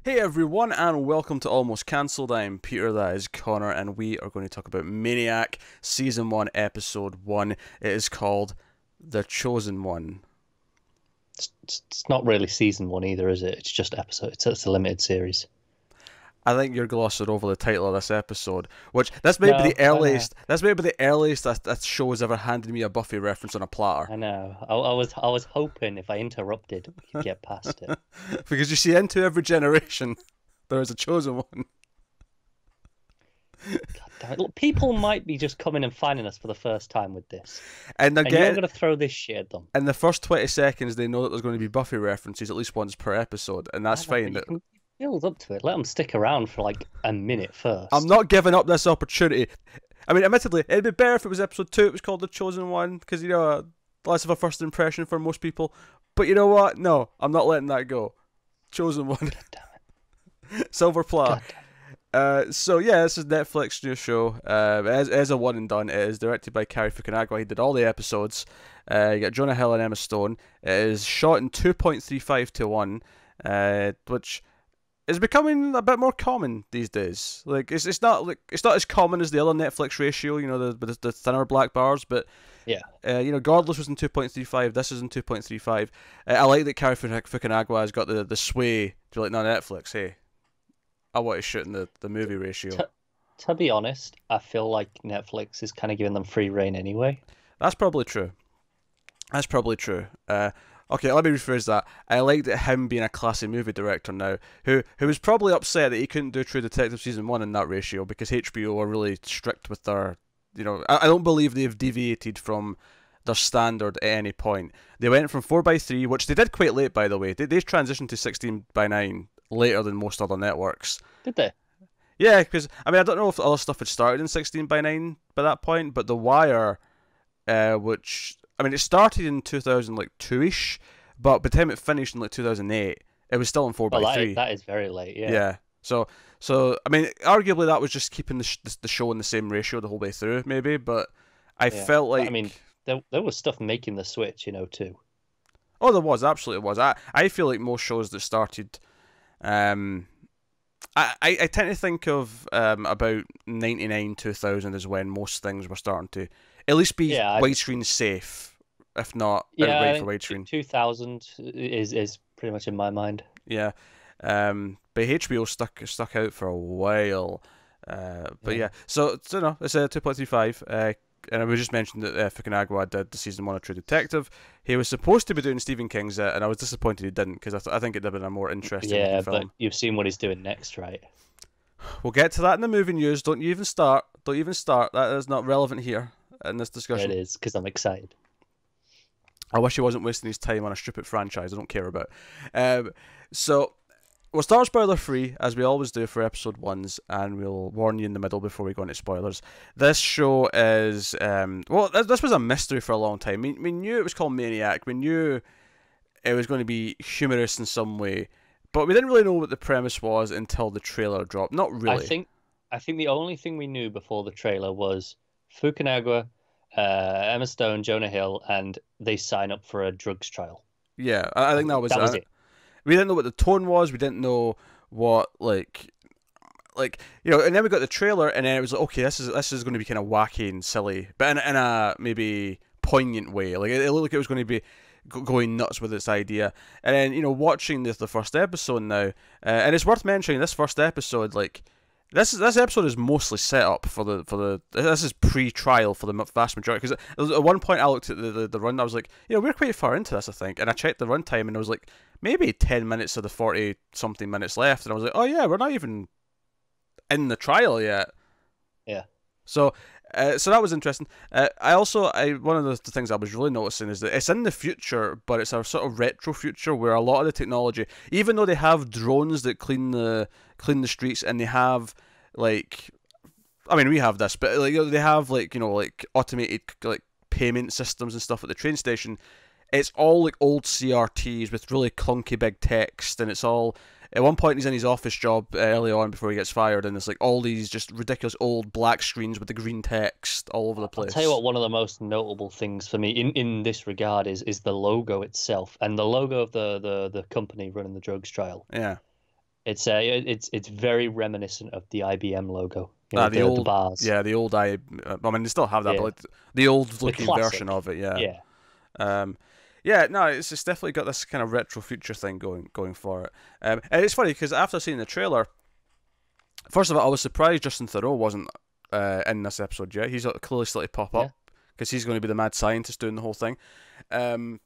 Hey everyone, and welcome to Almost Cancelled. I'm Peter, that is Connor, and we are going to talk about Maniac, Season 1, Episode 1. It is called The Chosen One. It's not really season one either, is it? It's just episode. It's a limited series. I think you're glossing over the title of this episode, which this may be No, the earliest. This may be the earliest that show has ever handed me a Buffy reference on a platter. I know. I was hoping if I interrupted, we could get past it. Because you see, into every generation, there is a chosen one. God damn it. Look, people might be just coming and finding us for the first time with this, And they're and you're getting, going to throw this shit at them. in the first 20 seconds, they know that there's going to be Buffy references at least once per episode, and that's I know, fine. but you can build up to it. Let them stick around for like a minute first. I'm not giving up this opportunity. I mean, admittedly, it'd be better if it was episode 2, it was called The Chosen One, because, you know, less of a first impression for most people. But you know what? No, I'm not letting that go. Chosen One. God damn it. Silver platter. God damn it. So yeah, this is Netflix new show. It is a one and done. It is directed by Cary Fukunaga. He did all the episodes. You got Jonah Hill and Emma Stone. It is shot in 2.35 to 1, which is becoming a bit more common these days. Like it's not as common as the other Netflix ratio. You know, the thinner black bars, but Yeah. you know, Godless was in 2.35. This is in 2.35. I like that Cary Fukunaga has got the sway to like, no, Netflix, hey, I want to shoot in the movie ratio. To be honest, I feel like Netflix is kind of giving them free reign anyway. That's probably true. That's probably true. Okay, let me rephrase that. I like that him being a classy movie director now, who was probably upset that he couldn't do True Detective Season 1 in that ratio because HBO are really strict with their, you know, I don't believe they've deviated from their standard at any point. They went from 4:3, which they did quite late, by the way. They transitioned to 16:9 later than most other networks. Did they? Yeah, because, I mean, I don't know if other stuff had started in 16:9 by that point, but The Wire, which, I mean, it started in 2002-ish, but by the time it finished in like 2008, it was still in 4:3. That is very late. Yeah. Yeah. So I mean, arguably that was just keeping the show in the same ratio the whole way through, maybe, but I Yeah. felt like... I mean, there was stuff making the switch, too. Oh, there was, absolutely was. I feel like most shows that started... I tend to think of about 99, 2000 is when most things were starting to at least be widescreen safe, if not outright for widescreen. 2000 is pretty much in my mind. Yeah, but HBO stuck out for a while. But yeah, so no, it's a 2.35. And we just mentioned that Fukunaga did the season 1 of True Detective. He was supposed to be doing Stephen King's it, and I was disappointed he didn't because I think it'd have been a more interesting film. But you've seen what he's doing next, right? We'll get to that in the movie news. Don't you even start. Don't even start. That is not relevant here in this discussion. It is, because I'm excited. I wish he wasn't wasting his time on a stupid franchise I don't care about. So, we'll start spoiler free, as we always do for episode 1s, and we'll warn you in the middle before we go into spoilers. This show is... well, this was a mystery for a long time. We knew it was called Maniac. We knew it was going to be humorous in some way, but we didn't really know what the premise was until the trailer dropped. Not really. I think the only thing we knew before the trailer was Fukunaga, Emma Stone, Jonah Hill, and they sign up for a drugs trial. Yeah, I think that was it. We didn't know what the tone was. We didn't know what like you know. And then we got the trailer, and then it was like, okay, this is going to be kind of wacky and silly, but in a maybe poignant way. Like it looked like it was going to be going nuts with its idea. And then, you know, watching the first episode now, and it's worth mentioning this first episode, like this episode is mostly set up for the this is pre-trial for the vast majority, because at one point I looked at the run, I was like, you know, we're quite far into this, I think, and I checked the runtime and it was like maybe 10 minutes of the 40 something minutes left, and I was like, oh yeah, we're not even in the trial yet. Yeah. So that was interesting. One of the things I was really noticing is that it's in the future, but it's a sort of retro future where a lot of the technology, even though they have drones that clean the streets, and they have like, I mean, we have this, but like they have like, you know, like automated like payment systems and stuff at the train station. It's all like old CRTs with really clunky big text, and it's all... At one point, he's in his office job early on before he gets fired, and it's like all these just ridiculous old black screens with the green text all over the place. I'll tell you what, one of the most notable things for me in this regard is the logo itself, and the logo of the company running the drugs trial. Yeah. It's very reminiscent of the IBM logo. The The old, bars. yeah, the old I mean, they still have that, but Yeah, like, the old the looking version classic. of it, yeah. Yeah, Um, yeah, no, it's definitely got this kind of retro future thing going for it. And it's funny because after seeing the trailer, first of all, I was surprised Justin Theroux wasn't in this episode yet. He's clearly still to pop yeah, up because he's going to be the mad scientist doing the whole thing. Um,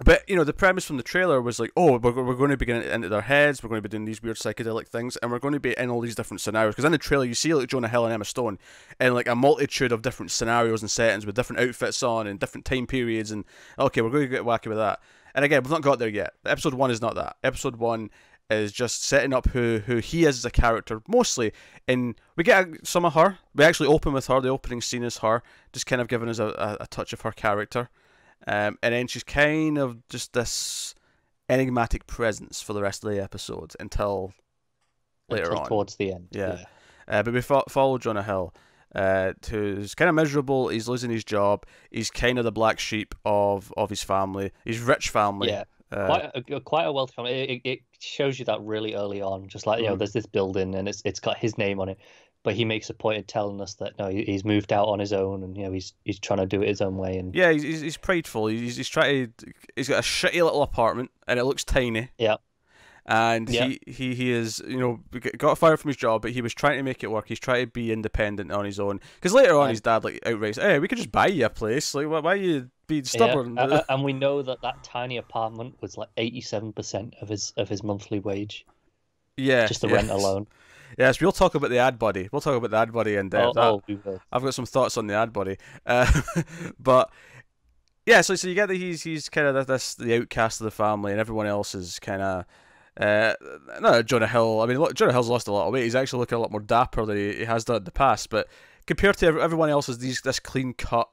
but the premise from the trailer was like, oh, we're going to be getting into their heads. We're going to be doing these weird psychedelic things, and we're going to be in all these different scenarios. Because in the trailer, you see like Jonah Hill and Emma Stone in like a multitude of different scenarios and settings with different outfits on and different time periods. And okay, we're going to get wacky with that. And again, we've not got there yet. Episode 1 is not that. Episode 1 is just setting up who he is as a character, mostly. And we get some of her. We actually open with her. The opening scene is her, just kind of giving us a touch of her character. And then she's kind of just this enigmatic presence for the rest of the episode until later on. towards the end. Yeah. Yeah. But we follow Jonah Hill, who's kind of miserable. He's losing his job. He's kind of the black sheep of his family. His rich family. Yeah. Quite a wealthy family. It shows you that really early on. Just like, there's this building and it's got his name on it. But he makes a point of telling us that no, he's moved out on his own, and he's trying to do it his own way. And yeah, he's prideful. He's trying to. He's got a shitty little apartment, and it looks tiny. yeah, And yeah, he is got fired from his job, but he was trying to make it work. He's trying to be independent on his own. Because later on, his dad like outright, hey, we could just buy you a place. Like, why are you being stubborn? yeah. And we know that tiny apartment was like 87% of his monthly wage. Yeah, Just the rent alone. Yes, we'll talk about the ad body. We'll talk about the ad body in depth. We will. I've got some thoughts on the ad body, but yeah. So you get that he's kind of the outcast of the family, and everyone else is kind of. No, Jonah Hill. I mean, look, Jonah Hill's lost a lot of weight. He's actually looking a lot more dapper than he has done in the past. But compared to everyone else, is this clean cut,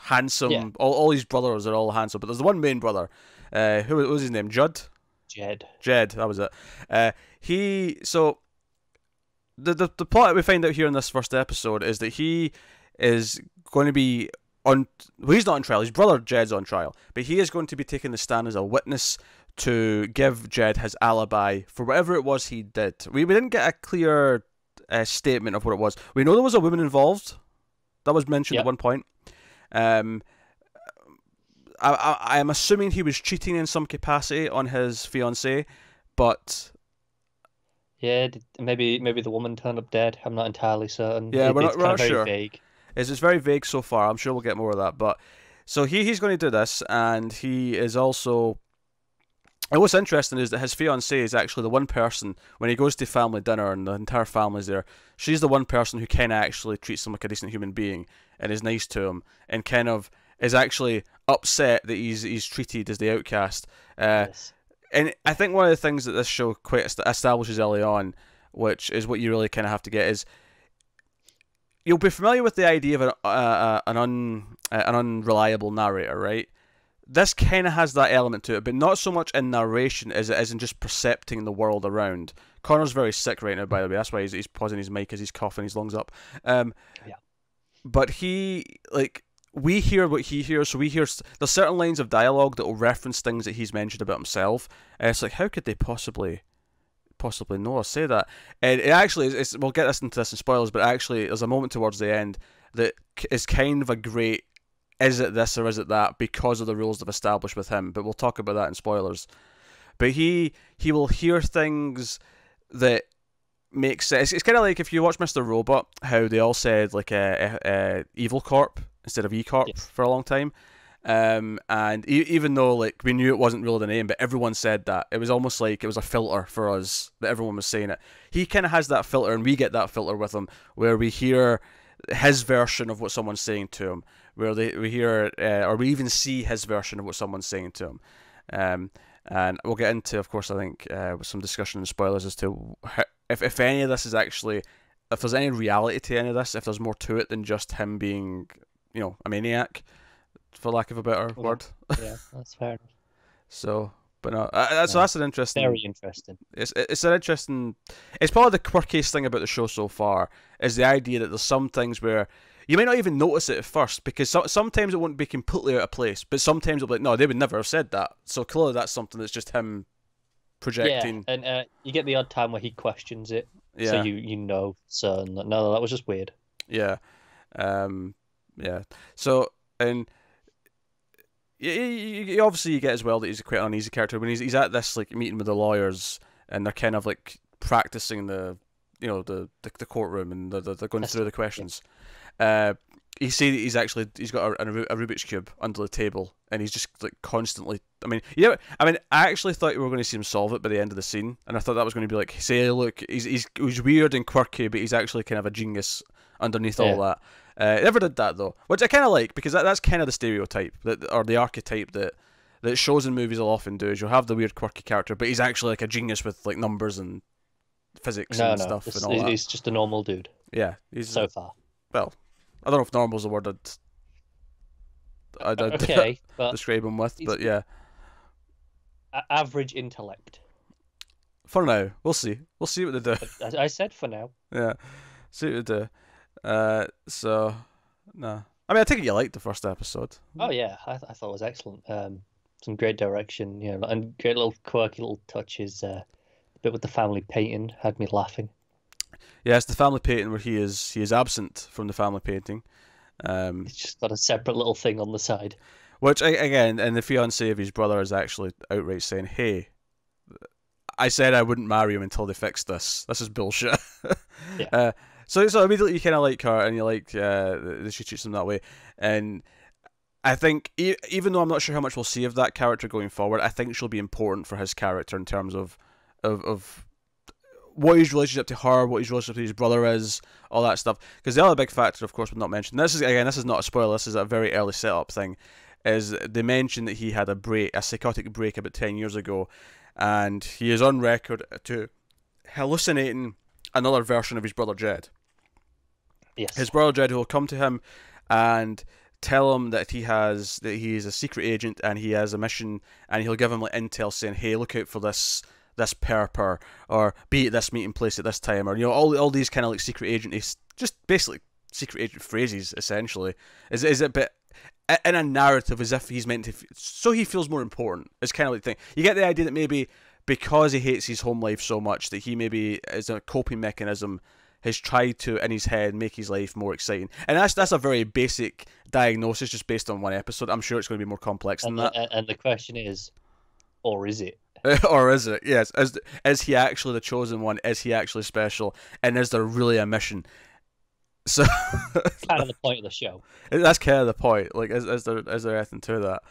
handsome. Yeah. All his brothers are all handsome, but there's the one main brother. Who was his name? Jed, that was it. The plot that we find out here in this first episode is that he is going to be on. Well, he's not on trial. His brother Jed's on trial, but he is going to be taking the stand as a witness to give Jed his alibi for whatever it was he did. We didn't get a clear statement of what it was. We know there was a woman involved. That was mentioned at one point. I am assuming he was cheating in some capacity on his fiancée, but yeah, maybe the woman turned up dead. I'm not entirely certain. Yeah, we're not very sure. Vague. It's very vague so far. I'm sure we'll get more of that. But so he's going to do this, and he is also. And what's interesting is that his fiancée is actually the one person when he goes to family dinner and the entire family's there. She's the one person who kind of actually treats him like a decent human being and is nice to him and kind of is actually upset that he's treated as the outcast. Yes. And I think one of the things that this show quite establishes early on, which is what you really kind of have to get, is you'll be familiar with the idea of an unreliable narrator, right? This kind of has that element to it, but not so much in narration as it is in just percepting the world around. Connor's very sick right now, by the way. That's why he's pausing his mic as he's coughing his lungs up. Yeah. But we hear what he hears, so we hear there's certain lines of dialogue that will reference things that he's mentioned about himself. And it's like, how could they possibly know or say that? And it actually is. We'll get into this in spoilers, but actually, there's a moment towards the end that is kind of a great. Is it this or is it that? Because of the rules they've established with him, but we'll talk about that in spoilers. But he will hear things that make sense. It's kind of like if you watch Mr. Robot, how they all said like Evil Corp instead of E Corp for a long time. And even though like we knew it wasn't really the name, but everyone said that, it was almost like it was a filter for us that everyone was saying it. He kind of has that filter, and we get that filter with him, where we hear his version of what someone's saying to him, where we hear or we even see his version of what someone's saying to him. And we'll get into, of course, I think with some discussion and spoilers as to how, if any of this is actually, if there's any reality to any of this, if there's more to it than just him being, a maniac, for lack of a better word. Yeah, that's fair enough. So, but no, so that's an interesting. Very interesting. It's an interesting. It's probably the quirkiest thing about the show so far is the idea that there's some things where you may not even notice it at first because sometimes it won't be completely out of place, but sometimes it'll be like, no, they would never have said that. So clearly that's something that's just him projecting. and you get the odd time where he questions it, so Yeah, you know certain that no, that was just weird. yeah, yeah. So and obviously you get as well that he's quite an uneasy character when he's at this like meeting with the lawyers and they're kind of like practicing the courtroom and they're going through the questions. You see that he's got a Rubik's cube under the table and he's just like constantly. I actually thought you were going to see him solve it by the end of the scene, and I thought that was going to be like, say, look, he's weird and quirky, but he's actually kind of a genius underneath all that. Never did that though, which I kind of like because that's kind of the stereotype or the archetype that shows in movies will often do. Is you'll have the weird quirky character, but he's actually like a genius with like numbers and physics and stuff and all that. He's just a normal dude. Yeah, he's so far. Well, I don't know if normal's the word I'd okay, but describe him with, but yeah. Average intellect. For now, we'll see. We'll see what they do. I said for now. Yeah, see what they do. So, no. I think you liked the first episode. Oh yeah, I thought it was excellent. Some great direction, and great little quirky little touches. A bit with the family painting had me laughing. Yeah, it's the family painting where he is absent from the family painting. He's just got a separate little thing on the side. Which again, and the fiance of his brother is actually outright saying, "Hey, I said I wouldn't marry him until they fixed this. This is bullshit." Yeah. So immediately you kind of like her, and you like that she treats him that way. And I think even though I'm not sure how much we'll see of that character going forward, I think she'll be important for his character in terms of what his relationship to her, what his relationship to his brother is, all that stuff. Because the other big factor, of course, we've not mentioned. This is not a spoiler. This is a very early setup thing. Is they mentioned that he had a psychotic break about 10 years ago, and he is on record to hallucinating another version of his brother Jed. Yes. His brother Jed will come to him and tell him that he is a secret agent and he has a mission, and he'll give him like intel saying, "Hey, look out for this perper," or "Be at this meeting place at this time," or all these kind of like secret agent, just basically secret agent phrases essentially. Is it bit in a narrative as if he's meant to, so he feels more important. It's kind of like the thing. You get the idea that maybe because he hates his home life so much that he maybe as a coping mechanism has tried to in his head make his life more exciting. And that's a very basic diagnosis just based on one episode. I'm sure it's going to be more complex than that. And the question is, or is it? Or is it? Yes. Is he actually the chosen one? Is he actually special? And is there really a mission? So kind of the point of the show. That's kind of the point. Like, is there anything to that?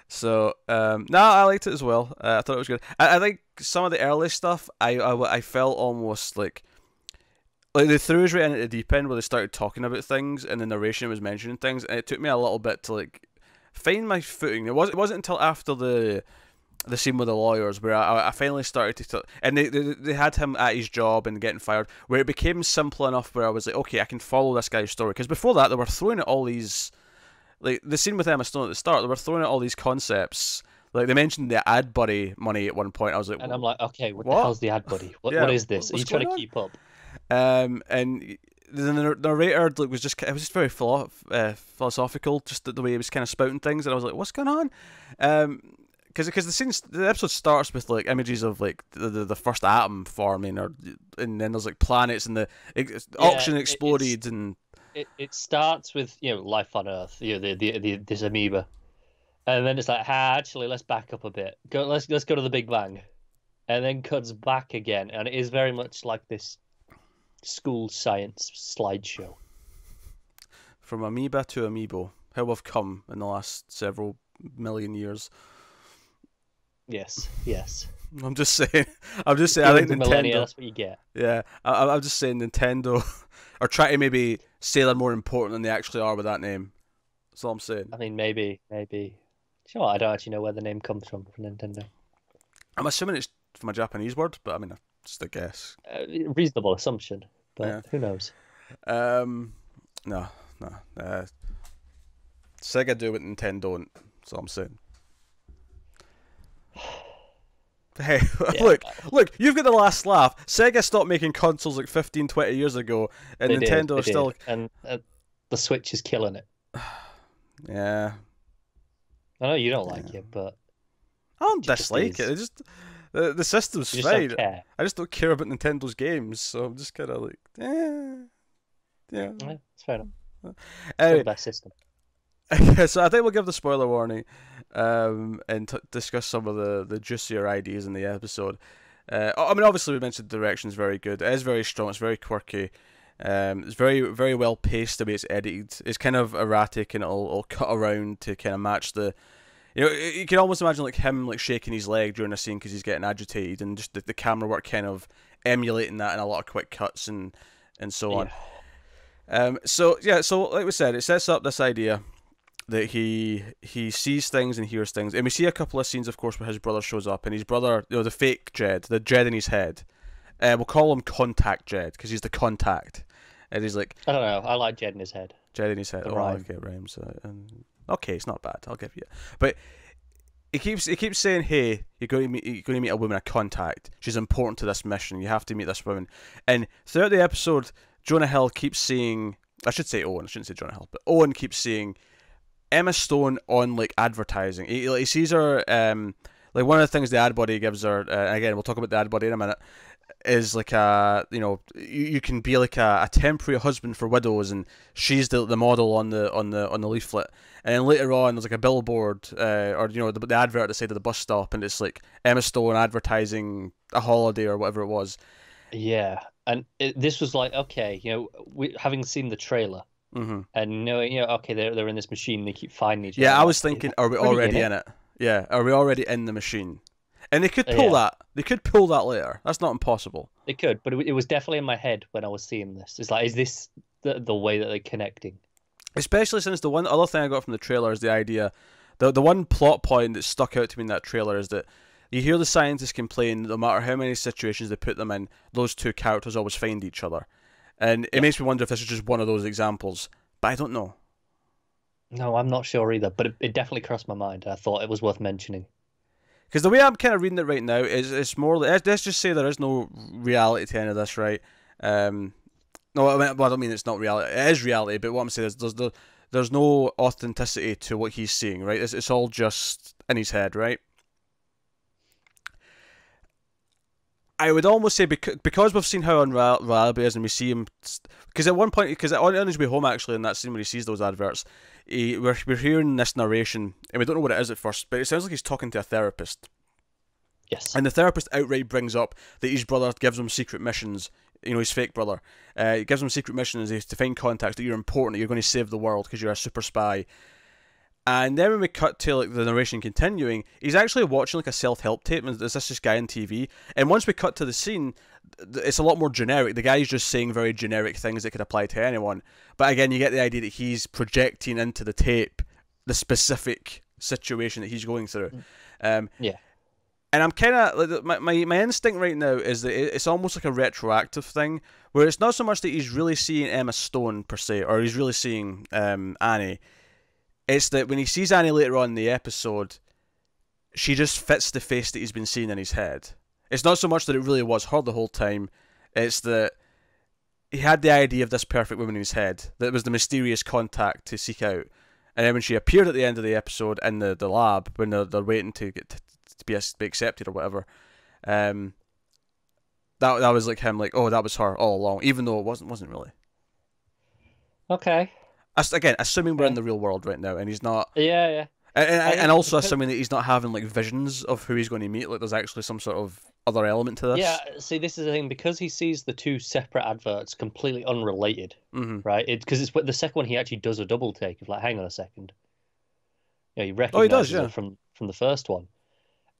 So no, I liked it as well. I thought it was good. I think some of the early stuff I felt almost like they threw us right in at the deep end where they started talking about things and the narration was mentioning things, and it took me a little bit to like find my footing. It wasn't until after the scene with the lawyers where I finally started to and they had him at his job and getting fired, where it became simple enough where I was like, okay, I can follow this guy's story. Because before that they were throwing at all these, like the scene with Emma Stone at the start, they were throwing at all these concepts. Like they mentioned the ad buddy money at one point. I was like, and I'm like, okay, what the hell's the ad buddy? What is this? Are you trying to keep up? And the narrator was just very philosophical, just the way he was kind of spouting things, and I was like, what's going on? Because the episode starts with like images of like the first atom forming, and then there's like planets and the oxygen exploded, and it starts with life on Earth, this amoeba, and then it's like, actually let's back up a bit, let's go to the Big Bang, and then cuts back again, and it is very much like this school science slideshow. From amoeba to amiibo, how we've come in the last several million years. Yes. I'm just saying. I think Nintendo. That's what you get. Yeah, I'm just saying Nintendo are trying to maybe say they're more important than they actually are with that name. That's all I'm saying. I mean, maybe. You know what? I don't actually know where the name comes from for Nintendo. I'm assuming it's from a Japanese word, but I mean, just a guess. Reasonable assumption, but who knows? No. Sega do what Nintendo don't. That's all I'm saying. Hey, look, you've got the last laugh. Sega stopped making consoles like 15, 20 years ago, and Nintendo are still... And the Switch is killing it. Yeah. I know you don't like it, but... I don't dislike it. The system's You just don't fine. care. I just don't care about Nintendo's games, so I'm just kind of like, yeah. Yeah, it's fair enough. It's not Anyway, the best system. so I think we'll give the spoiler warning, and discuss some of the juicier ideas in the episode. I mean, obviously we mentioned the direction's very good. It is very strong. It's very quirky. It's very very well paced the way it's edited. It's kind of erratic and it'll cut around to kind of match the. You know, you can almost imagine like him like shaking his leg during a scene because he's getting agitated, and just the camera work kind of emulating that in a lot of quick cuts and so on. So like we said, it sets up this idea that he sees things and hears things, and we see a couple of scenes, of course, where his brother shows up, and his brother, the fake Jed, the Jed in his head, we'll call him Contact Jed because he's the contact, and he's like, I don't know. I like Jed in his head. Jed in his head. The Oh, rhyme. okay, rhymes. Okay, it's not bad. I'll give you it. But he keeps saying, "Hey, you're going to meet a woman, a contact. She's important to this mission. You have to meet this woman." And throughout the episode, Jonah Hill keeps seeing. I should say Owen. I shouldn't say Jonah Hill, but Owen keeps seeing Emma Stone on like advertising. He sees her. Like one of the things the ad body gives her. Again, we'll talk about the ad body in a minute. Is like you can be like a temporary husband for widows, and she's the model on the leaflet. And then later on, there's like a billboard, or the advert at the side of the bus stop, and it's like Emma Stone advertising a holiday or whatever it was. Yeah, and this was like, okay, having seen the trailer and knowing, okay, they're in this machine, they keep finding each other. Yeah, I was thinking, are we already in it? Yeah, are we already in the machine? And they could pull that. They could pull that later. That's not impossible. They could, but it was definitely in my head when I was seeing this. It's like, is this the way that they're connecting? Especially since the one other thing I got from the trailer is the idea, the one plot point that stuck out to me in that trailer is that you hear the scientists complain that no matter how many situations they put them in, those two characters always find each other. And it makes me wonder if this is just one of those examples. But I don't know. No, I'm not sure either, but it definitely crossed my mind. I thought it was worth mentioning. Because the way I'm kind of reading it right now is it's more. Let's just say there is no reality to any of this, right? No, I don't mean it's not reality. It is reality, but what I'm saying is there's no authenticity to what he's seeing, right? It's all just in his head, right? I would almost say because we've seen how unreliable he is, and we see him, because at one point, because on his way home actually in that scene when he sees those adverts, we're hearing this narration, and we don't know what it is at first, but it sounds like he's talking to a therapist. Yes. And the therapist outright brings up that his brother gives him secret missions. His fake brother. He gives him secret missions to find contacts, that you're important, that you're going to save the world because you're a super spy. And then when we cut to like the narration continuing, he's actually watching like a self-help tape, and there's this guy on TV. And once we cut to the scene, it's a lot more generic. The guy's just saying very generic things that could apply to anyone. But again, you get the idea that he's projecting into the tape the specific situation that he's going through. Yeah. And I'm kind of like my instinct right now is that it's almost like a retroactive thing, where it's not so much that he's really seeing Emma Stone per se, or he's really seeing Annie. It's that when he sees Annie later on in the episode, she just fits the face that he's been seeing in his head. It's not so much that it really was her the whole time. It's that he had the idea of this perfect woman in his head, that was the mysterious contact to seek out. And then when she appeared at the end of the episode in the lab, when they're waiting to get to be accepted or whatever, that was like him, like, oh, that was her all along, even though it wasn't really. Okay. Again, assuming we're in the real world right now, and he's not. Yeah. And also assuming that he's not having like visions of who he's going to meet, like there's actually some sort of other element to this. Yeah, see, this is the thing, because he sees the two separate adverts completely unrelated, right? Because it's the second one he actually does a double take of like, hang on a second. He recognizes it from the first one.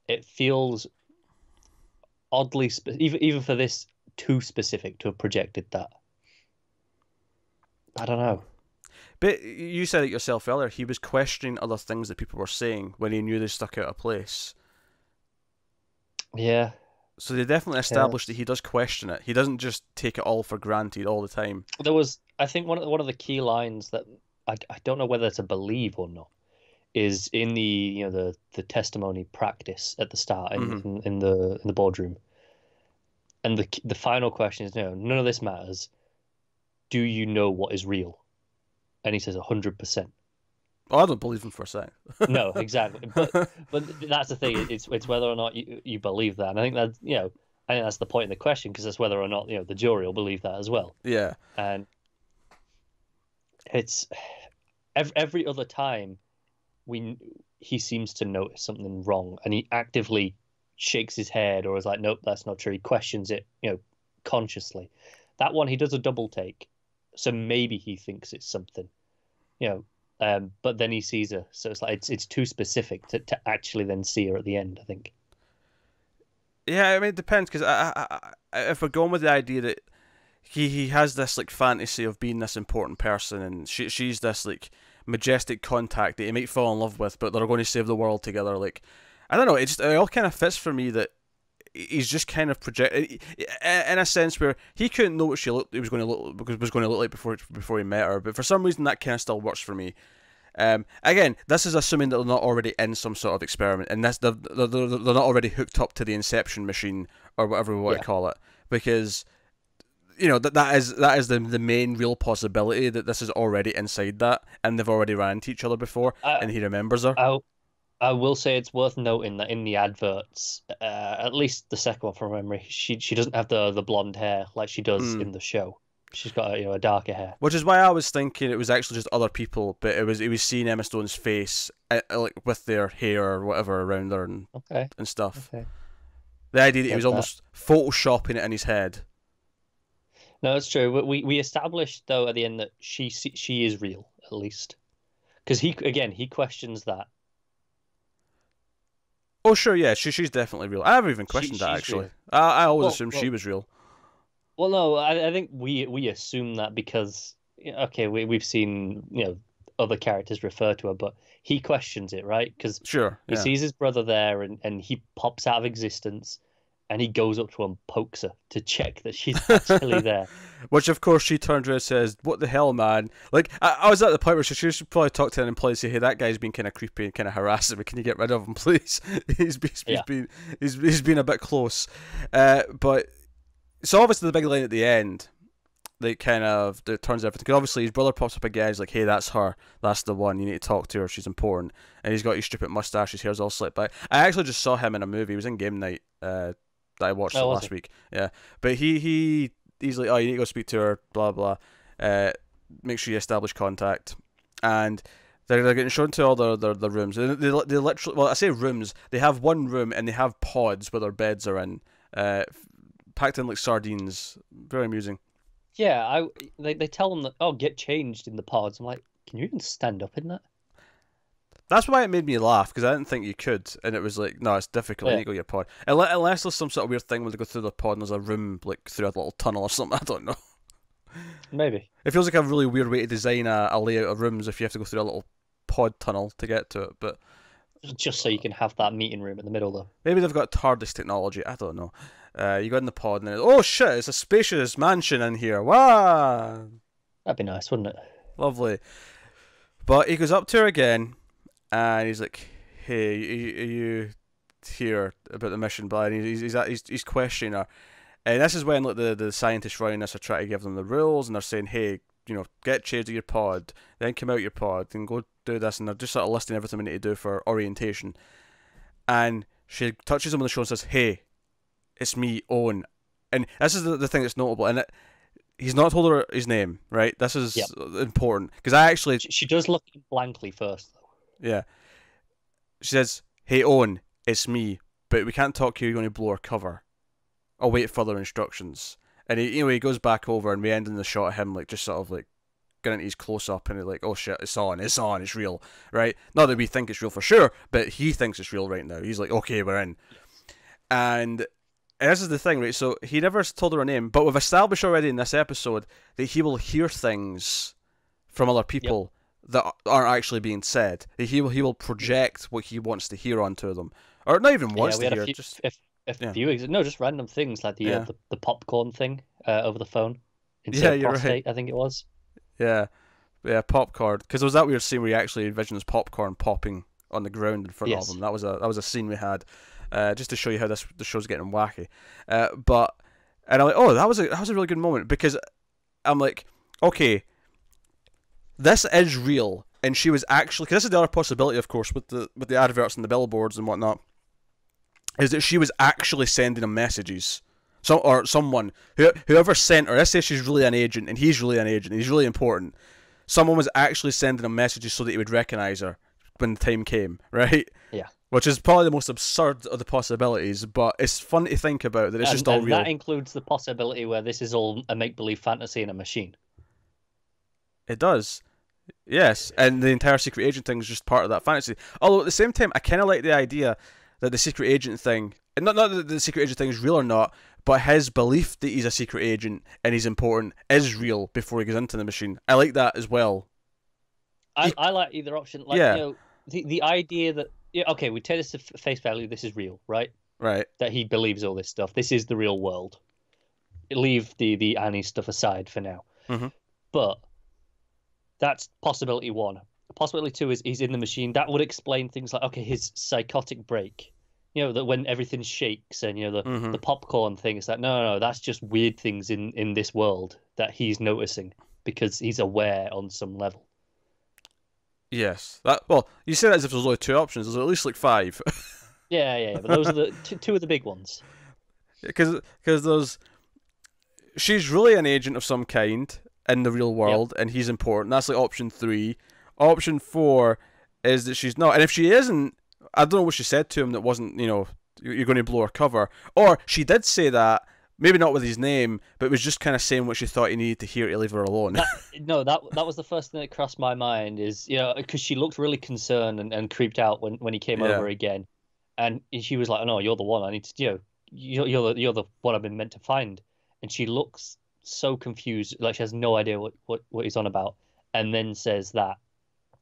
It feels oddly even for this too specific to have projected that. I don't know. But you said it yourself earlier, he was questioning other things that people were saying when he knew they stuck out of place. Yeah. So they definitely established that he does question it. He doesn't just take it all for granted all the time. There was, I think, one of the key lines that I don't know whether to believe or not is in the testimony practice at the start in the boardroom, and the final question is, no, none of this matters. Do you know what is real? And he says 100%. Oh, I don't believe him for a second. No, exactly. But that's the thing. It's whether or not you believe that. And I think that I think that's the point of the question, because it's whether or not the jury will believe that as well. Yeah. And it's every other time he seems to notice something wrong, and he actively shakes his head or is like, nope, that's not true. He questions it, consciously. That one he does a double take, so maybe he thinks it's something, but then he sees her, so it's like it's too specific to actually then see her at the end, I think. Yeah, I mean, it depends, because if we're going with the idea that he has this like fantasy of being this important person, and she's this like majestic contact that he might fall in love with, but they're going to save the world together. Like, I don't know, it all kind of fits for me that he's just kind of project in a sense where he couldn't know what she looked. He was going to look like before he met her, but for some reason that kind of still works for me. Again, this is assuming that they're not already in some sort of experiment, and they're not already hooked up to the Inception machine or whatever we want to call it, because that is the main real possibility that this is already inside that, and they've already ran into each other before, and he remembers her. I will say it's worth noting that in the adverts, at least the second one from memory, she doesn't have the blonde hair like she does in the show. She's got a darker hair, which is why I was thinking it was actually just other people, but it was seeing Emma Stone's face like with their hair or whatever around her and stuff. Okay. The idea that he was almost photoshopping it in his head. No, it's true. We established though at the end that she is real, at least, because he questions that. Oh sure, yeah, she's definitely real. I never even questioned that actually. I always assumed she was real. Well, no, I think we assume that because we've seen other characters refer to her, but he questions it, right? Because he sees his brother there, and he pops out of existence, and he goes up to her and pokes her to check that she's actually there. Which, of course, she turns around and says, "What the hell, man?" Like, I was at the point where she should probably talk to an employee and say, "Hey, that guy's been kind of creepy and kind of harassing me. Can you get rid of him, please? he's been a bit close." But so obviously the big line at the end, that turns everything. Because obviously his brother pops up again. He's like, "Hey, that's her. That's the one. You need to talk to her. She's important." And he's got his stupid mustache. His hair's all slicked back. I actually just saw him in a movie. He was in Game Night. That I watched last week. Yeah, but he's like, "Oh, you need to go speak to her." Blah blah. Make sure you establish contact, and they're getting shown to all the rooms. They literally, well, I say rooms. They have one room and they have pods where their beds are in, packed in like sardines. Very amusing. Yeah, they tell them that get changed in the pods. I'm like, can you even stand up in that? That's why it made me laugh, because I didn't think you could, and it was like, no, it's difficult. You need to go your pod, unless there's some sort of weird thing where they go through the pod and there's a room like through a little tunnel or something. I don't know. Maybe it feels like a really weird way to design a layout of rooms if you have to go through a little pod tunnel to get to it. But just so you can have that meeting room in the middle, though. Maybe they've got TARDIS technology. I don't know. You go in the pod and then, oh shit, it's a spacious mansion in here. Wow. That'd be nice, wouldn't it? Lovely. But he goes up to her again. And he's like, "Hey, are you here about the mission?" But he's questioning her, and this is when like the scientists running this are trying to give them the rules, and they're saying, "Hey, get changed to your pod, then come out your pod, and go do this," and they're just sort of listing everything we need to do for orientation. And she touches him on the shoulder and says, "Hey, it's me, Owen," and this is the thing that's notable, and he's not told her his name, right? This is important because she does look blankly first. Yeah. She says, "Hey Owen, it's me, but we can't talk here, you're going to blow our cover. I'll wait further instructions." And he goes back over, and we end in the shot of him like just sort of like getting his close up, and he's like, "Oh shit, it's on, it's real." Right? Not that we think it's real for sure, but he thinks it's real right now. He's like, "Okay, we're in." And this is the thing, right? So he never told her name, but we've established already in this episode that he will hear things from other people that aren't actually being said. He will project what he wants to hear onto them, or not even wants to hear. Just random things like the popcorn thing over the phone. You're right. I think it was. Yeah, popcorn. Because there was that weird scene where he actually envisions popcorn popping on the ground in front of him. That was a scene we had, just to show you how the show's getting wacky. And I'm like, oh, that was a really good moment, because I'm like, okay, this is real, and she was actually, because this is the other possibility, of course, with the adverts and the billboards and whatnot, is that she was actually sending him messages. Or someone, whoever sent her, let's say she's really an agent, and he's really an agent, and he's really important. Someone was actually sending him messages so that he would recognize her when the time came, right? Yeah. Which is probably the most absurd of the possibilities, but it's fun to think about that it's just all real. That includes the possibility where this is all a make-believe fantasy in a machine. It does. Yes, and the entire secret agent thing is just part of that fantasy. Although at the same time, I kind of like the idea that the secret agent thing, not that the secret agent thing is real or not, but his belief that he's a secret agent and he's important is real before he goes into the machine. I like that as well. I like either option. Like, yeah. You know, the idea that, yeah, okay, we take this to face value. This is real, right? Right. That he believes all this stuff. This is the real world. Leave the Annie stuff aside for now. Mm-hmm. But that's possibility one. Possibility two is he's in the machine. That would explain things like, okay, his psychotic break. You know, that when everything shakes and, you know, the popcorn thing, it's like, no, that's just weird things in this world that he's noticing because he's aware on some level. Yes. Well, you say that as if there's only two options. There's at least like 5. Yeah. But those are the two of the big ones. Because there's... She's really an agent of some kind in the real world, and he's important. That's like option 3. Option 4 is that she's not. And if she isn't, I don't know what she said to him that wasn't, you know, you're going to blow her cover. Or she did say that, maybe not with his name, but was just kind of saying what she thought he needed to hear to leave her alone. That was the first thing that crossed my mind is, you know, because she looked really concerned and creeped out when he came over again. And she was like, oh, no, you're the one I need to, you know, you're the one I've been meant to find. And she looks so confused, like she has no idea what he's on about, and then says that.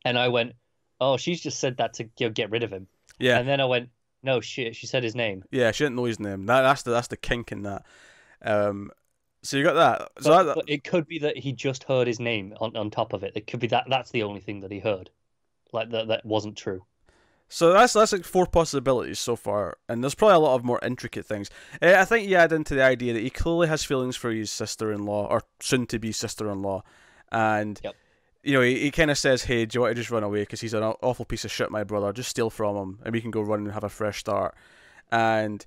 And I went, oh, she's just said that to get rid of him. Yeah. And then I went, no, shit, she said his name. Yeah, she didn't know his name. That's the kink in that. So you got that. So but it could be that he just heard his name on top of it. It could be that's the only thing that he heard. Like that wasn't true. So that's like 4 possibilities so far, and there's probably a lot of more intricate things. I think you add into the idea that he clearly has feelings for his sister-in-law, or soon-to-be sister-in-law, and you know, he kind of says, hey, do you want to just run away, because he's an awful piece of shit, my brother, just steal from him, and we can go run and have a fresh start. And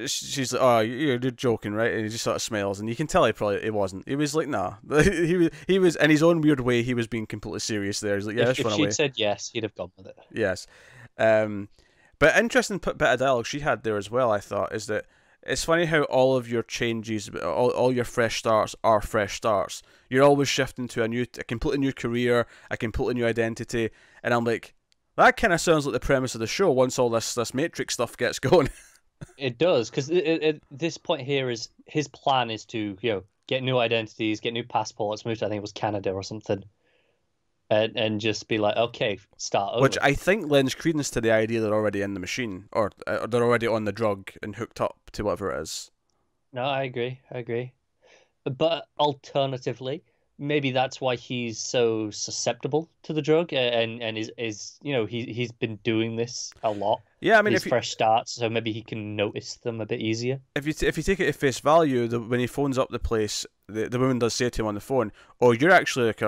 she's like, oh, you're joking, right? And he just sort of smiles, and you can tell he wasn't. He was like, nah. he was in his own weird way, he was being completely serious there. He's like, yeah, let's run away. If she'd said yes, he'd have gone with it. Yes. But interesting bit of dialogue she had there as well, I thought, is that it's funny how all of your changes, all your fresh starts are fresh starts. You're always shifting to a completely new career, a completely new identity, and I'm like, that kind of sounds like the premise of the show once all this Matrix stuff gets going. It does, because this point here is his plan is to, you know, get new identities, get new passports, move to, I think it was Canada or something, and just be like, okay, start over. Which I think lends credence to the idea they're already in the machine, or they're already on the drug and hooked up to whatever it is. No, I agree. But alternatively, maybe that's why he's so susceptible to the drug, and is you know, he's been doing this a lot. Yeah, I mean, these fresh starts, so maybe he can notice them a bit easier. If you take it at face value, when he phones up the place, the woman does say to him on the phone, "Oh, you're actually like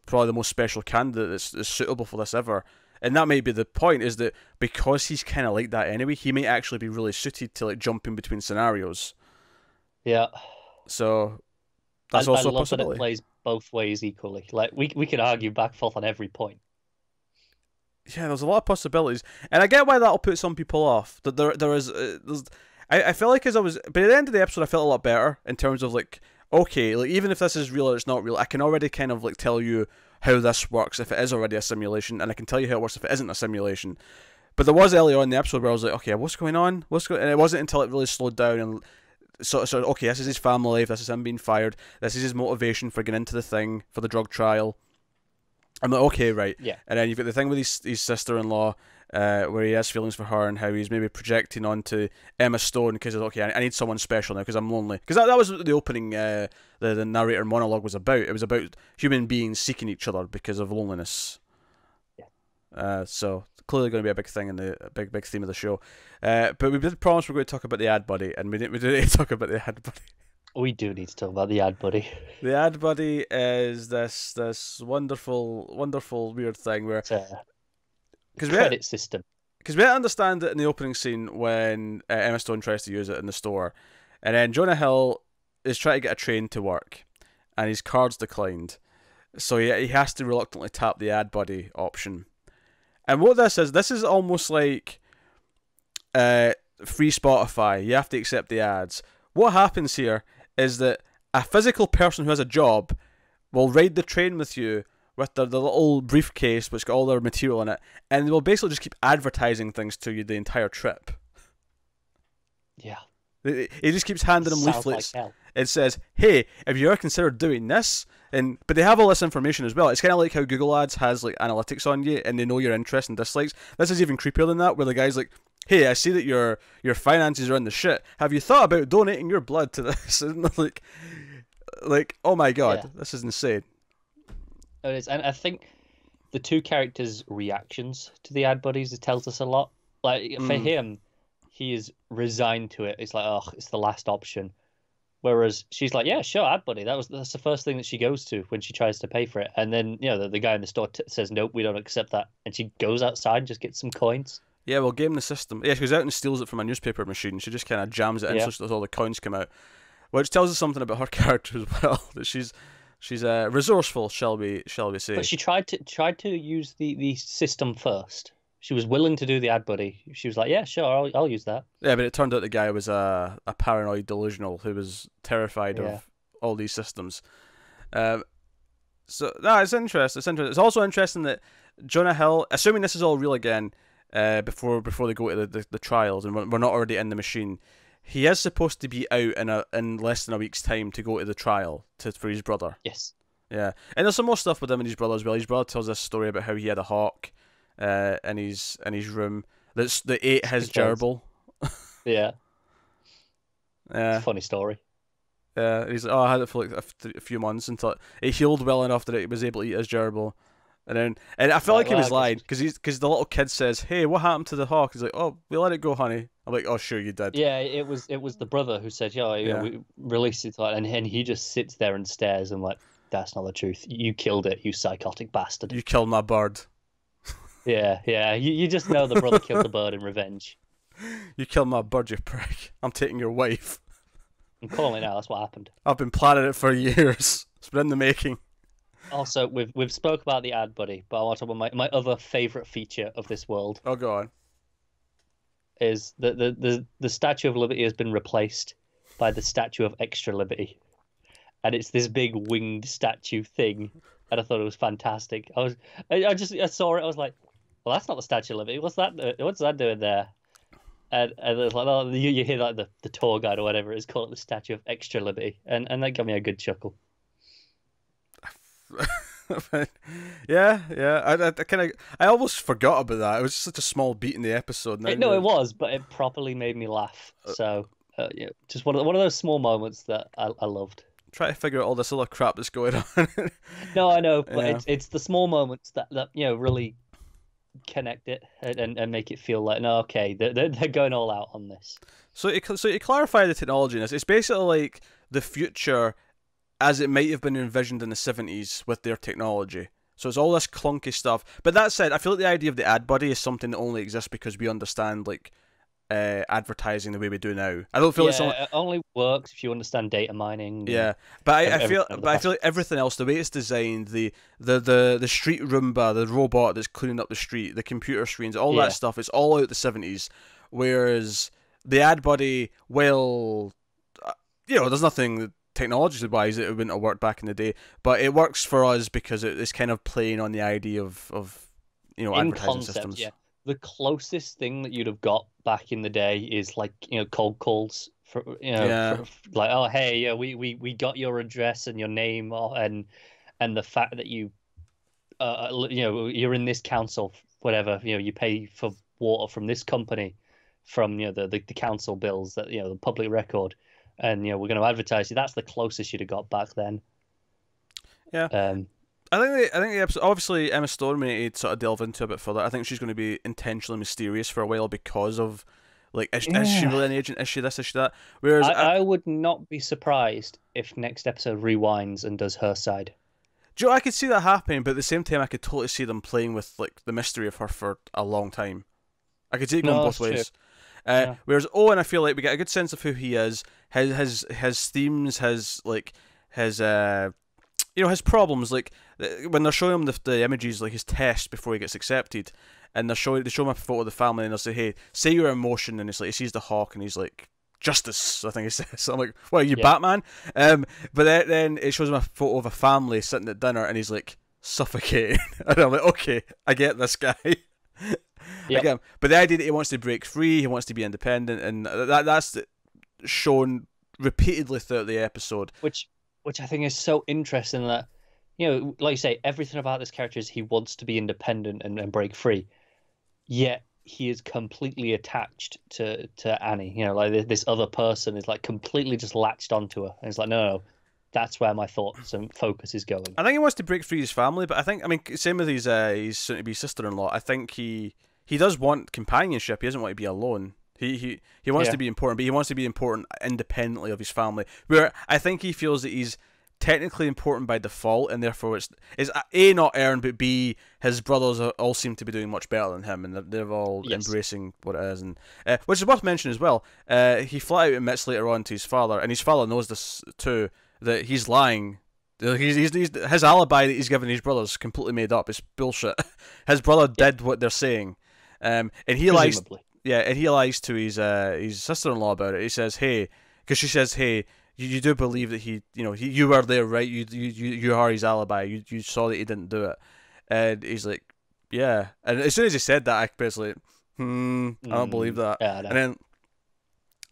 probably the most special candidate that's suitable for this ever." And that may be the point, is that because he's kind of like that anyway, he may actually be really suited to like jumping between scenarios. Yeah. So that's also I love a possibility. That it plays both ways equally. Like we could argue back and forth on every point. Yeah, there's a lot of possibilities, and I get why that'll put some people off. That I feel like as I was, but at the end of the episode, I felt a lot better in terms of like, okay, like even if this is real or it's not real, I can already kind of like tell you how this works if it is already a simulation, and I can tell you how it works if it isn't a simulation. But there was earlier on in the episode where I was like, okay, what's going on? And it wasn't until it really slowed down and sort of, okay, this is his family life, this is him being fired, this is his motivation for getting into the thing for the drug trial. I'm like, okay, right. Yeah. And then you've got the thing with his sister-in-law, where he has feelings for her and how he's maybe projecting onto Emma Stone because, okay, I need someone special now because I'm lonely. Because that was what the opening, the narrator monologue was about. It was about human beings seeking each other because of loneliness. Yeah. So clearly going to be a big thing in the big theme of the show. But we did promise we're going to talk about the ad buddy, and we didn't talk about the ad buddy. We do need to talk about the ad buddy. The ad buddy is this wonderful weird thing where It's a because credit system. we understand it in the opening scene when Emma Stone tries to use it in the store, and then Jonah Hill is trying to get a train to work, and his card's declined, so he has to reluctantly tap the ad buddy option. And what this is almost like free Spotify. You have to accept the ads. What happens here is that a physical person who has a job will ride the train with you with the little briefcase which got all their material in it, and they will basically just keep advertising things to you the entire trip. Yeah. He just keeps handing them Sounds leaflets. like hell. It says, "Hey, have you ever considered doing this?" But they have all this information as well. It's kind of like how Google Ads has like analytics on you, and they know your interests and dislikes. This is even creepier than that, where the guy's like, "Hey, I see that your finances are in the shit. Have you thought about donating your blood to this?" And like, oh my god, this is insane. It is, and I think the two characters' reactions to the ad buddies, it tells us a lot. Like for him, he is resigned to it. It's like, oh, it's the last option. Whereas she's like, yeah, sure, ad buddy. That's the first thing that she goes to when she tries to pay for it. And then the guy in the store says, nope, we don't accept that. And she goes outside and just gets some coins. Yeah, well, game the system. Yeah, she goes out and steals it from a newspaper machine. She just kind of jams it in so all the coins come out, which tells us something about her character as well. That she's resourceful, shall we say? But she tried to use the system first. She was willing to do the ad buddy. She was like, yeah, sure, I'll use that. Yeah, but it turned out the guy was a paranoid delusional who was terrified of all these systems. So no, it's interesting. It's also interesting that Jonah Hill, assuming this is all real again, before they go to the trials, and we're not already in the machine, he is supposed to be out in less than a week's time to go to the trial for his brother. Yes. Yeah, and there's some more stuff with him and his brother as well. His brother tells this story about how he had a hawk in his room that ate his gerbil. Yeah. Yeah. Funny story. Yeah, he's like, oh, I had it for like a few months until it healed well enough that it was able to eat his gerbil. And I felt like he was lying because the little kid says, "Hey, what happened to the hawk?" He's like, "Oh, we let it go, honey." I'm like, "Oh, sure you did." Yeah, it was the brother who said, "Yeah, we released it," and he just sits there and stares and like, "That's not the truth. You killed it, you psychotic bastard. You killed my bird." Yeah. You just know the brother killed the bird in revenge. You killed my bird, you prick. I'm taking your wife. I'm calling it now. That's what happened. I've been planning it for years. It's been in the making. Also, we've spoke about the ad buddy, but I want to talk about my other favorite feature of this world. Oh, go on. Is that the Statue of Liberty has been replaced by the Statue of Extra Liberty, and it's this big winged statue thing, and I thought it was fantastic. I saw it. I was like, well, that's not the Statue of Liberty. What's that doing there? And it was like, oh, you hear like the tour guide or whatever it is, call it the Statue of Extra Liberty, and that got me a good chuckle. yeah. I almost forgot about that. It was such a small beat in the episode. It was, but it properly made me laugh. So, just one of those small moments that I loved. Try to figure out all this other crap that's going on. No, I know, but it's the small moments that really connect it and make it feel like, no, okay, they're going all out on this. So to clarify the technology in this, it's basically like the future as it might have been envisioned in the 70s with their technology. So it's all this clunky stuff. But that said, I feel like the idea of the ad buddy is something that only exists because we understand like advertising the way we do now. I don't feel like it only works if you understand data mining. Yeah, but I feel like everything else, the way it's designed, the street Roomba, the robot that's cleaning up the street, the computer screens, all that stuff, it's all out the 70s. Whereas the ad buddy, well, there's nothing technology-wise it wouldn't have worked back in the day, but it works for us because it's kind of playing on the idea of advertising concept, systems. Yeah. The closest thing that you'd have got back in the day is like cold calls for like, oh hey, we got your address and your name and the fact that you you're in this council, whatever, you pay for water from this company, from the council bills, that the public record, and we're going to advertise you. That's the closest you'd have got back then. Yeah. I think the episode, obviously Emma Stone may sort of delve into a bit further. I think she's going to be intentionally mysterious for a while because of Like, is she Yeah. really an agent? Is she this? Is she that? Whereas, I would not be surprised if next episode rewinds and does her side. Joe, I could see that happening, but at the same time, I could totally see them playing with like the mystery of her for a long time. I could see it going No, both that's true. ways. Yeah. Whereas Owen, I feel like we get a good sense of who he is, his themes, his his problems. Like when they're showing him the images, like his test before he gets accepted, and they show him a photo of the family, and they'll say, "Hey, say your emotion," and it's like he sees the hawk, and he's like, "Justice," I think he says. So I'm like, "What are you, Batman?" But then it shows him a photo of a family sitting at dinner, and he's like suffocating, and I'm like, "Okay, I get this guy." Yep. Again, but the idea that he wants to break free, he wants to be independent, and that's shown repeatedly throughout the episode. Which I think is so interesting that, like you say, everything about this character is he wants to be independent and break free, yet he is completely attached to Annie. Like this other person is like completely just latched onto her, and it's like, no, that's where my thoughts and focus is going. I think he wants to break free his family, but I mean, same with his soon-to-be sister-in-law. I think he does want companionship. He doesn't want to be alone. He wants to be important, but he wants to be important independently of his family. Where I think he feels that he's technically important by default, and therefore it's A, not earned, but B, his brothers all seem to be doing much better than him, and they're all embracing what it is, and which is worth mentioning as well. He flat out admits later on to his father, and his father knows this too, that he's lying. His alibi that he's given his brothers is completely made up. It's bullshit. His brother did what they're saying, and he lies. Yeah, and he lies to his sister-in-law about it. He says, "Hey," because she says, "Hey, you do believe that you were there, right? You are his alibi. You saw that he didn't do it." And he's like, "Yeah." And as soon as he said that, I basically, I don't believe that. Yeah, and then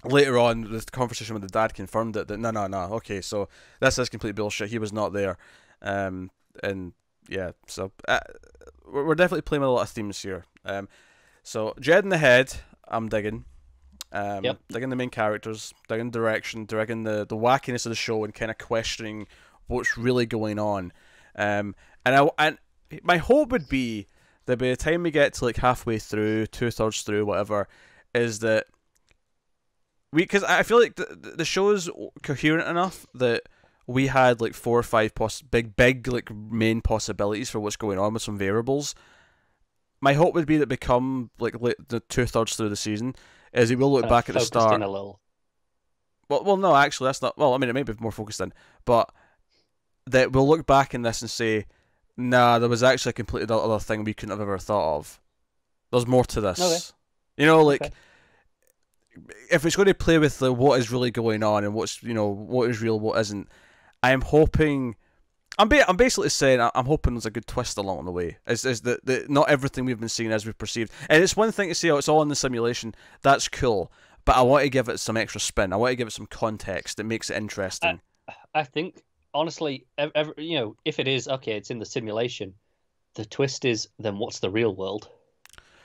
later on, the conversation with the dad confirmed it. That no, okay, so that's complete bullshit. He was not there. And yeah, so we're definitely playing with a lot of themes here. So Jed in the head, I'm digging. Digging the main characters, digging direction, digging the wackiness of the show, and kind of questioning what's really going on. And my hope would be that by the time we get to like halfway through, 2/3 through, whatever, is that because I feel like the show's coherent enough that we had like 4 or 5 big like main possibilities for what's going on with some variables. My hope would be that become like the 2/3 through the season is it will look back at the start. In a little. Well, no, actually, that's not. Well, I mean, it may be more focused in, but that we'll look back in this and say, nah, there was actually a completely other thing we couldn't have ever thought of. There's more to this. Okay. If it's going to play with what is really going on and what's what is real, what isn't. I'm hoping. I'm basically saying I'm hoping there's a good twist along the way. Is that not everything we've been seeing as we've perceived. And it's one thing to say, oh, it's all in the simulation. That's cool. But I want to give it some extra spin. I want to give it some context that makes it interesting. I think, honestly, if it is, okay, it's in the simulation, the twist is, then what's the real world?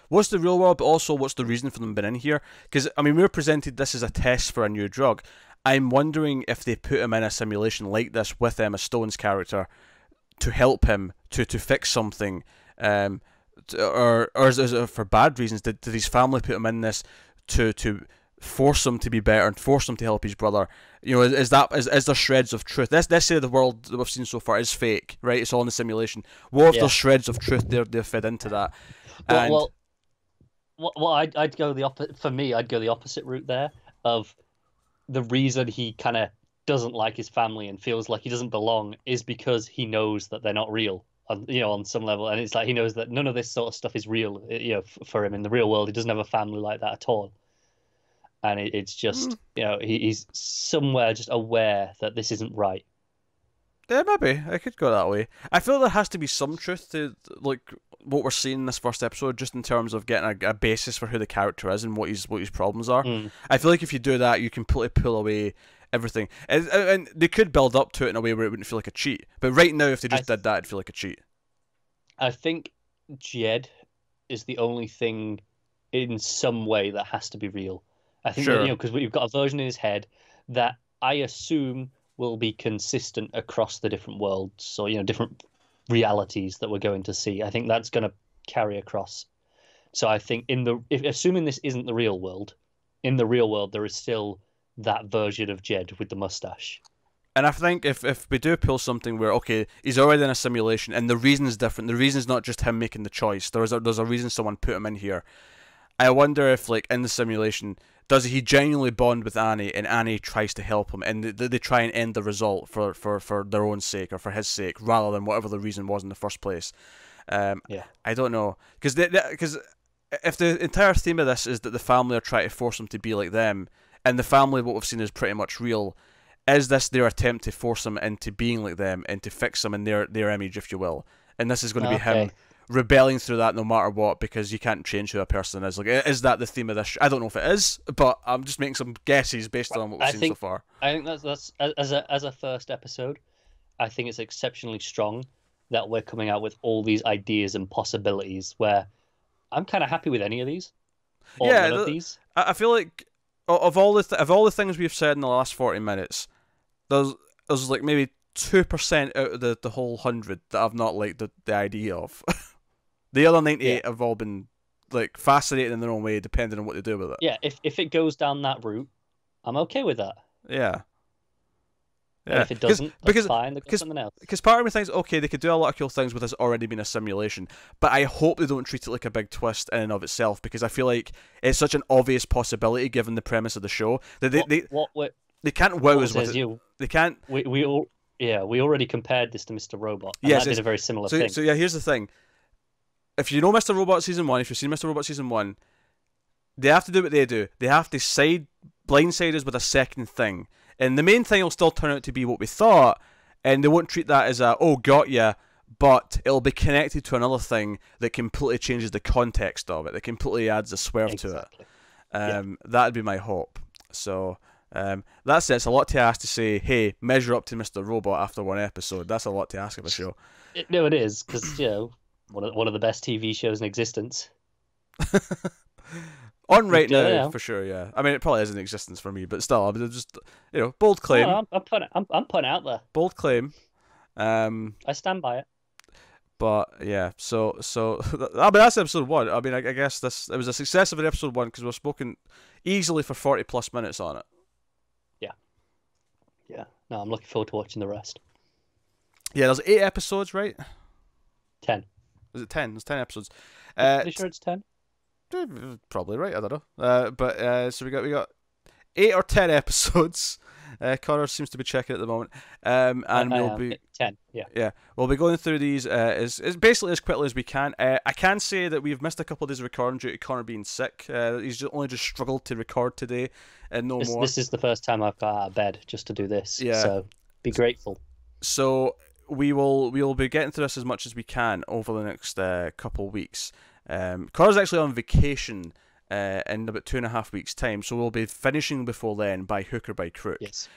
What's the real world, but also what's the reason for them being in here? Because, I mean, we were presented this as a test for a new drug. I'm wondering if they put him in a simulation like this with Emma Stone's character to help him to fix something, or is it for bad reasons? Did his family put him in this to force him to be better and force him to help his brother? Is there shreds of truth? Let's say the world that we've seen so far is fake, right? It's all in the simulation. What if there's shreds of truth they're fed into that? Well, I'd go the opposite. For me, I'd go the opposite route there of the reason he kind of doesn't like his family and feels like he doesn't belong is because he knows that they're not real, on some level, and it's like he knows that none of this sort of stuff is real, for him in the real world. He doesn't have a family like that at all, and it's just he's somewhere just aware that this isn't right. Yeah, maybe I could go that way. I feel there has to be some truth to like what we're seeing in this first episode, just in terms of getting a basis for who the character is and what his problems are. I feel like if you do that, you completely pull away everything, and they could build up to it in a way where it wouldn't feel like a cheat. But right now, if they just did that, it'd feel like a cheat. I think Jed is the only thing in some way that has to be real. I think because we've got a version in his head that I assume will be consistent across the different worlds, so different realities that we're going to see. I think that's going to carry across. So I think assuming this isn't the real world, in the real world there is still that version of Jed with the mustache. And I think if we do pull something where, okay, he's already in a simulation and the reason is different, the reason is not just him making the choice, there's a reason someone put him in here. I wonder if, like, in the simulation, does he genuinely bond with Annie and Annie tries to help him and they try and end the result for their own sake or for his sake rather than whatever the reason was in the first place. I don't know. Because if the entire theme of this is that the family are trying to force him to be like them, and the family, what we've seen, is pretty much real, is this their attempt to force him into being like them and to fix him in their image, if you will? And this is going to be him rebelling through that no matter what, because you can't change who a person is. Like, is that the theme of this? I don't know if it is, but I'm just making some guesses based on what we've seen so far. I think that's as a first episode, I think it's exceptionally strong that we're coming out with all these ideas and possibilities. Where I'm kind of happy with any of these. Or none of these. I feel like of all the things we've said in the last 40 minutes, there's like maybe 2% out of the whole 100 that I've not liked the idea of. The other 98 have all been, like, fascinating in their own way, depending on what they do with it. Yeah, if it goes down that route, I'm okay with that. Yeah. And if it doesn't, that's fine. They've got something else. Because part of me thinks, okay, they could do a lot of cool things with this already being a simulation, but I hope they don't treat it like a big twist in and of itself, because I feel like it's such an obvious possibility given the premise of the show that they can't wow us with it. They can't. We already compared this to Mr. Robot. And that did a very similar thing. So yeah, here's the thing. If you know Mr. Robot Season 1, if you've seen Mr. Robot Season 1, they have to do what they do. They have to blindside us with a second thing. And the main thing will still turn out to be what we thought, and they won't treat that as got ya, but it'll be connected to another thing that completely changes the context of it, that completely adds a swerve to it. That'd be my hope. So, that's it. It's a lot to ask to say, hey, measure up to Mr. Robot after one episode. That's a lot to ask of a show. No, it is, because, one of the best TV shows in existence. On right now, for sure, yeah. I mean, it probably is in existence for me, but still, I mean, just, bold claim. No, I'm putting it out there. Bold claim. I stand by it. But yeah, so I mean, that's episode 1. I mean, I guess it was a success of an episode 1 because we've spoken easily for 40+ minutes on it. Yeah. No, I'm looking forward to watching the rest. Yeah, there's 8 episodes, right? 10. Is it 10? There's 10 episodes. Are you sure it's 10? Probably right. I don't know. But so we got 8 or 10 episodes. Connor seems to be checking at the moment. And we'll be 10. Yeah. Yeah. We'll be going through these as basically as quickly as we can. I can say that we've missed a couple of days of recording due to Connor being sick. He's only just struggled to record today, and no more. This is the first time I've got out of bed just to do this. Yeah. So be grateful. So we will be getting through this as much as we can over the next couple of weeks. Connor's actually on vacation in about 2.5 weeks' time, so we'll be finishing before then by hook or by crook. Yes,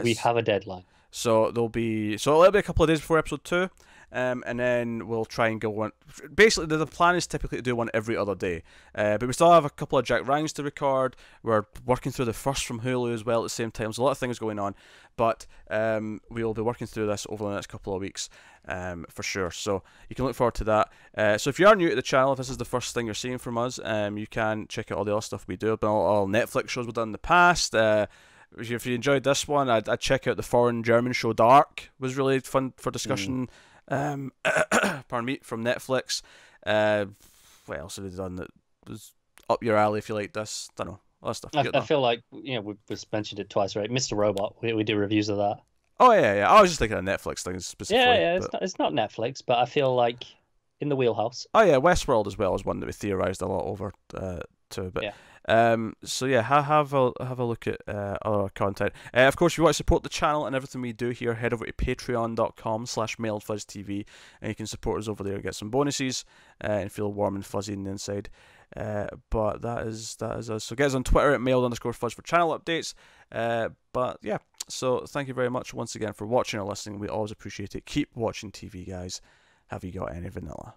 we have a deadline. So it'll be a couple of days before episode 2, and then we'll try and go one. Basically, the plan is typically to do one every other day, but we still have a couple of Jack Rangs to record. We're working through the first from Hulu as well at the same time. So a lot of things going on, but we'll be working through this over the next couple of weeks. For sure, so you can look forward to that. So if you are new to the channel, if this is the first thing you're seeing from us, you can check out all the other stuff we do. But all Netflix shows we've done in the past. If you enjoyed this one, I'd check out the foreign German show Dark. It was really fun for discussion. Pardon me, from Netflix. What else have we done that was up your alley if you like this? Don't know. All that stuff. I feel like we've mentioned it twice, right? Mr. Robot. We do reviews of that. Oh yeah. I was just thinking of Netflix things specifically. Yeah. It's not Netflix, but I feel like in the wheelhouse. Oh yeah, Westworld as well is one that we theorized a lot over too. But so yeah, have a look at other content. Of course, if you want to support the channel and everything we do here, head over to patreon.com/mailedfuzztv, and you can support us over there and get some bonuses and feel warm and fuzzy on the inside. But that is us. So get us on Twitter at mailed_fuzz for channel updates. But yeah, so thank you very much once again for watching or listening. We always appreciate it. Keep watching TV, guys. Have you got any vanilla?